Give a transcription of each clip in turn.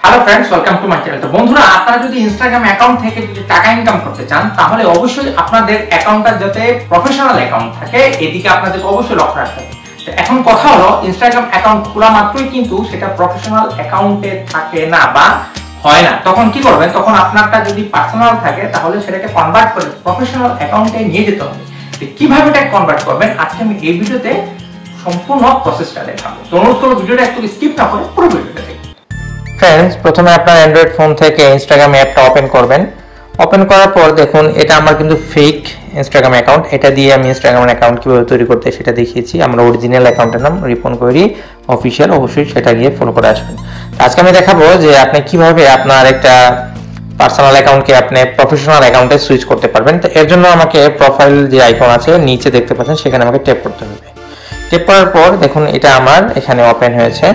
Hello friends, welcome to my channel. তো বন্ধুরা, আপনারা যদি ইনস্টাগ্রাম অ্যাকাউন্ট থেকে যদি টাকা ইনকাম করতে চান, তাহলে অবশ্যই আপনাদের অ্যাকাউন্টটা যাতে প্রফেশনাল অ্যাকাউন্ট থাকে, এদিকে আপনাদের অবশ্যই লক্ষ্য রাখতে হবে। তো এখন কথা হলো, ইনস্টাগ্রাম অ্যাকাউন্ট খোলা মাত্রই কিন্তু সেটা প্রফেশনাল অ্যাকাউন্টে থাকে না বা হয় না। তখন কি করবেন? তখন আপনারটা যদি পার্সোনাল থাকে, তাহলে সেটাকে কনভার্ট করে প্রফেশনাল অ্যাকাউন্টে নিয়ে যেতে হবে। কিভাবে এটা কনভার্ট করবেন, আজকে আমি এই ভিডিওতে সম্পূর্ণ প্রসেসটা দেখাবো। তো অনুরোধ করব ভিডিওটা একটু স্কিপ না করে পুরো ভিডিওটা দেখুন। ফ্রেন্ডস, প্রথমে আপনার অ্যান্ড্রয়েড ফোন থেকে ইনস্টাগ্রাম অ্যাপটা ওপেন করবেন। ওপেন করার পর দেখুন, এটা আমার কিন্তু ফেক ইনস্টাগ্রাম অ্যাকাউন্ট। এটা দিয়ে আমি ইনস্টাগ্রাম অ্যাকাউন্ট কিভাবে তৈরি করতে সেটা দেখিয়েছি। আমার অরিজিনাল অ্যাকাউন্টের নাম রিপন কোয়েরি অফিসিয়াল, অবশ্যই সেটা গিয়ে ফলো করে আসবেন। আজকে আমি দেখাবো যে আপনি কিভাবে আপনার একটা পার্সোনাল অ্যাকাউন্টকে আপনি প্রফেশনাল অ্যাকাউন্টে সুইচ করতে পারবেন। তো এর জন্য আমাকে প্রোফাইল যে আইকন আছে নিচে দেখতে পাচ্ছেন, সেখানে আমাকে ট্যাপ করতে হবে। ট্যাপ করার পর দেখুন, এটা আমার এখানে ওপেন হয়েছে।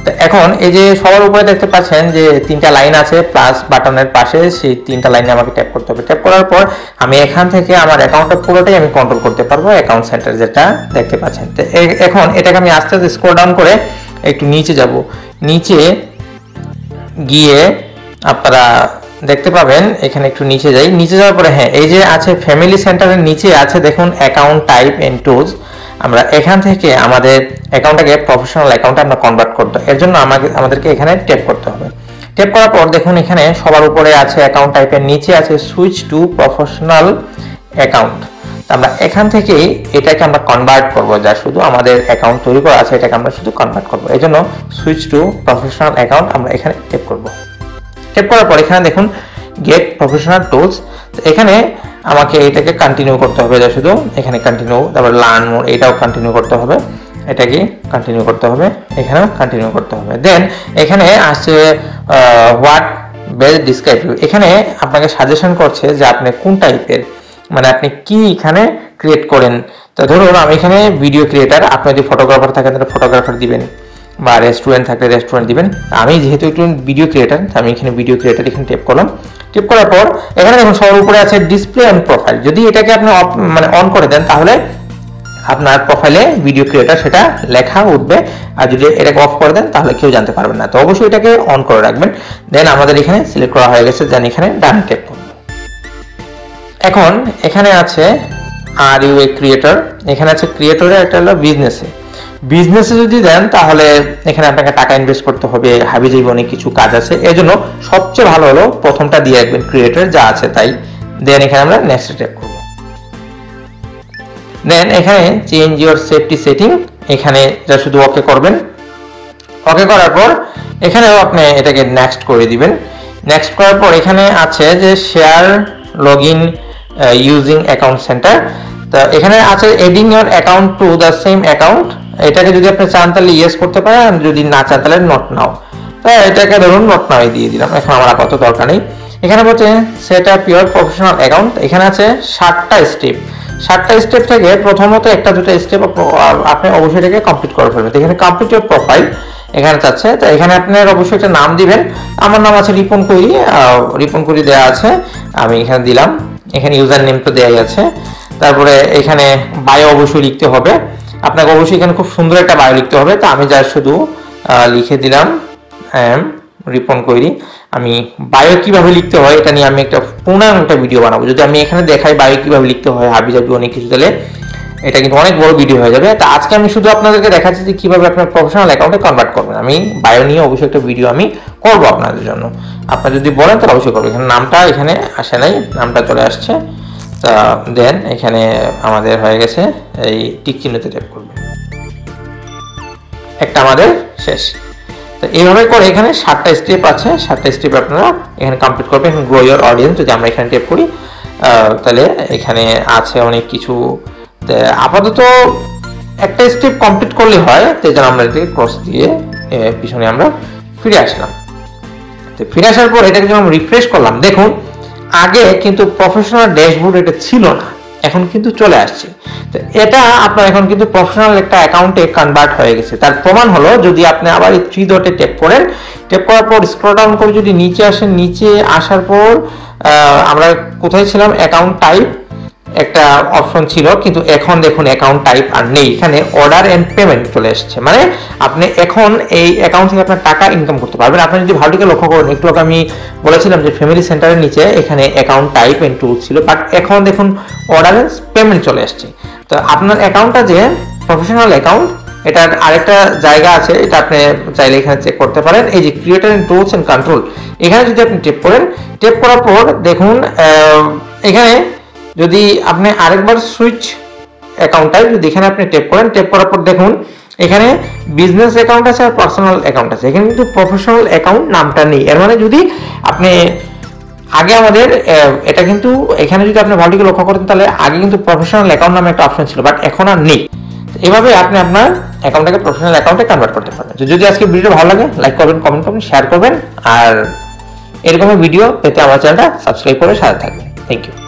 তো এখন এই যে সবার উপরে দেখতে পাচ্ছেন যে তিনটা লাইন আছে প্লাস বাটনের পাশে, সেই তিনটা লাইনে আমাকে ট্যাপ করতে হবে। ট্যাপ করার পর আমি এখান থেকে আমার অ্যাকাউন্টটা পুরোটাই আমি কন্ট্রোল করতে পারবো, অ্যাকাউন্ট সেন্টার যেটা দেখতে পাচ্ছেন। তো এখন এটাকে আমি আস্তে আস্তে স্ক্রল ডাউন করে একটু নিচে যাব। নিচে গিয়ে আপনারা দেখতে পাবেন, এখানে একটু নিচে যাই। নিচে যাওয়ার পরে হ্যাঁ, এই যে আছে ফ্যামিলি সেন্টারের নিচে আছে দেখুন অ্যাকাউন্ট টাইপ এন্ড টুলস। আমরা এখান থেকে আমাদের অ্যাকাউন্টটাকে প্রফেশনাল অ্যাকাউন্টে আমরা কনভার্ট করতে, এর জন্য আমাদেরকে এখানে ট্যাপ করতে হবে। ট্যাপ করার পর দেখুন, এখানে সবার উপরে আছে অ্যাকাউন্ট টাইপের নিচে আছে সুইচ টু প্রফেশনাল অ্যাকাউন্ট। আমরা এখান থেকে এটাকে আমরা কনভার্ট করব, যা শুধু আমাদের অ্যাকাউন্ট তৈরি করা আছে এটাকে আমরা শুধু কনভার্ট করব। এই জন্য সুইচ টু প্রফেশনাল অ্যাকাউন্ট আমরা এখানে ট্যাপ করব। ট্যাপ করার পর এখানে দেখুন গেট প্রফেশনাল টুলস। এখানে আমাকে এটাকে কন্টিনিউ করতে হবে, যা শুধু এখানে কন্টিনিউ, তারপর লার্ন মোর এটাও কন্টিনিউ করতে হবে, এটাকে কন্টিনিউ করতে হবে, এখানেও কন্টিনিউ করতে হবে। দেন এখানে আসছে হোয়াট বেস্ট ডিসক্রাইব ইউ। এখানে আপনাকে সাজেশন করছে যে আপনি কোন টাইপের, মানে আপনি কি এখানে ক্রিয়েট করেন। তো ধরুন আমি এখানে ভিডিও ক্রিয়েটার, আপনি যদি ফটোগ্রাফার থাকেন তাহলে ফটোগ্রাফার দিবেন, বা রেস্টুরেন্ট থাকলে রেস্টুরেন্ট দিবেন। আমি যেহেতু একটু ভিডিও ক্রিয়েটার, আমি এখানে ভিডিও ক্রিয়েটার এখানে ট্যাপ করলাম। ট্যাপ করার পর এখানে দেখুন সবার উপরে আছে ডিসপ্লে অন প্রোফাইল। যদি এটাকে আপনি মানে অন করে দেন, তাহলে আপনার প্রোফাইলে ভিডিও ক্রিয়েটার সেটা লেখা উঠবে, আর যদি এটাকে অফ করে দেন তাহলে কেউ জানতে পারবেন না। তো অবশ্যই এটাকে অন করে রাখবেন। দেন আমাদের এখানে সিলেক্ট করা হয়ে গেছে, দেন এখানে ডান ট্যাপ করব। এখন এখানে আছে আর ইউ এ ক্রিয়েটর, এখানে আছে ক্রিয়েটরে, এটা হলো বিজনেসে যদি দেন তাহলে এখানে আপনাকে টাকা ইনভেস্ট করতে হবে, হাবিজাবি অনেক কিছু কাজ আছে। এর জন্য সবচেয়ে ভালো হলো প্রথমটা দিয়ে রাখবেন, ক্রিয়েটর যা আছে তাই। দেন এখানে আমরা নেক্সট ট্যাপ করব। দেন এখানে চেঞ্জ ইওর সেফটি সেটিং, এখানে যা শুধু ওকে করবেন। ওকে করার পর এখানেও আপনি এটাকে নেক্সট করে দিবেন। নেক্সট করার পর এখানে আছে যে share log in using account centre. তো এখানে আছে adding your account to the same account. এটাকে যদি আপনি চান তাহলে ইয়েস করতে পারেন, আর যদি না চান তাহলে নট নাও। তো এটাকে ধরুন নট নাও দিয়ে দিলাম, এখন আমার আপাতত দরকার নেই। এখানে বলছে set up your professional account. এখানে আছে 7টা স্টেপ। 7টা স্টেপ থেকে প্রথমত একটা দুটো স্টেপ আপনি অবশ্যই এটাকে কমপ্লিট করে ফেলবেন। এখানে কমপ্লিট ইওর প্রোফাইল এখানে চাচ্ছে। তো এখানে আপনার অবশ্যই একটা নাম দিবেন। আমার নাম আছে রিপন কোয়েরি দেওয়া আছে, আমি এখানে দিলাম। এখানে ইউজার নেম তো দেওয়াই আছে। তারপরে এখানে বায়ো অবশ্যই লিখতে হবে, আপনাকে অবশ্যই এখানে খুব সুন্দর একটা বায়ো লিখতে হবে। তো আমি যা শুধু লিখে দিলাম রিপন কোয়েরি। আমি বায়ো কিভাবে লিখতে হয় এটা নিয়ে আমি একটা পূর্ণাঙ্গ একটা ভিডিও বানাবো। যদি আমি এখানে দেখাই বায়ো কিভাবে লিখতে হয় হাবিজাবি অনেক কিছু, তাহলে এটা কিন্তু অনেক বড় ভিডিও হয়ে যাবে। তো আজকে আমি শুধু আপনাদেরকে দেখাচ্ছি যে কিভাবে আপনার প্রফেশনাল অ্যাকাউন্টে কনভার্ট করবেন। আমি বায়ো নিয়ে অবশ্যই একটা ভিডিও আমি করব আপনাদের জন্য। আপনারা যদি বলেন তাহলে অবশ্যই করবো। এখানে নামটা এখানে আসে নাই, নামটা চলে আসছে। তা দেন এখানে আমাদের হয়ে গেছে, এই টিক চিহ্নতে ট্যাপ করবেন, একটা আমাদের শেষ। তো এইভাবে করে এখানে 7টা স্টেপ আছে, 7টা স্টেপ আপনারা এখানে কমপ্লিট করবেন। এখন গ্রো ইওর অডিয়েন্স যদি আমরা এখানে ট্যাপ করি, তাহলে এখানে আছে অনেক কিছু। আপাতত একটা স্টেপ কমপ্লিট করলে হয়, তো যেন আমরা এটাকে ক্রস দিয়ে পিছনে আমরা ফিরে আসলাম। তো ফিরে আসার পর এটাকে যখন রিফ্রেশ করলাম, দেখুন আগে কিন্তু প্রফেশনাল ড্যাশবোর্ড এটা ছিল না, এখন কিন্তু চলে আসছে। তো এটা আপনার এখন কিন্তু প্রফেশনাল একটা অ্যাকাউন্টে কনভার্ট হয়ে গেছে। তার প্রমাণ হলো যদি আপনি আবার এই 3 ডটে ট্যাপ করেন, ট্যাপ করার পর স্ক্রল ডাউন করে যদি নিচে আসেন, নিচে আসার পর আমরা কোথায় ছিলাম, অ্যাকাউন্ট টাইপ, একটা অপশন ছিল, কিন্তু এখন দেখুন অ্যাকাউন্ট টাইপ আর নেই, এখানে অর্ডার এন্ড পেমেন্ট চলে এসেছে। মানে আপনি এখন এই অ্যাকাউন্ট থেকে আপনার টাকা ইনকাম করতে পারবেন। আপনি যদি ভালো দিকে লক্ষ্য করেন, একটু আগে আমি বলেছিলাম যে ফ্যামিলি সেন্টারের নিচে এখানে অ্যাকাউন্ট টাইপ এন্ড টুল ছিল, বাট এখন দেখুন অর্ডার এন্ড পেমেন্ট চলে এসেছে। তো আপনার অ্যাকাউন্টটা যে প্রফেশনাল অ্যাকাউন্ট, এটার আরেকটা জায়গা আছে, এটা আপনি চাইলে এখানে চেক করতে পারেন। এই যে creator and tools and control, এখানে যদি আপনি টেপ করেন, টেপ করার পর দেখুন এখানে যদি আপনি আরেকবার সুইচ অ্যাকাউন্ট টাইপ, যদি এখানে আপনি টেপ করেন, টেপ করার পর দেখুন এখানে বিজনেস অ্যাকাউন্ট আছে আর পার্সোনাল অ্যাকাউন্ট আছে। এখানে কিন্তু প্রফেশনাল অ্যাকাউন্ট নামটা নেই। এর মানে যদি আপনি আগে আমাদের এটা কিন্তু এখানে যদি আপনি ভালো করে লক্ষ্য করেন, তাহলে আগে কিন্তু প্রফেশনাল অ্যাকাউন্ট নামে একটা অপশন ছিল, বাট এখন আর নেই। এভাবে আপনি আপনার অ্যাকাউন্টটাকে প্রফেশনাল অ্যাকাউন্টে কনভার্ট করতে পারবেন। যদি আজকে ভিডিওটা ভালো লাগে, লাইক করবেন, কমেন্ট করবেন, শেয়ার করবেন, আর এরকম ভিডিও পেতে আমার চ্যানেলটা সাবস্ক্রাইব করে সাথে থাকবেন। Thank you.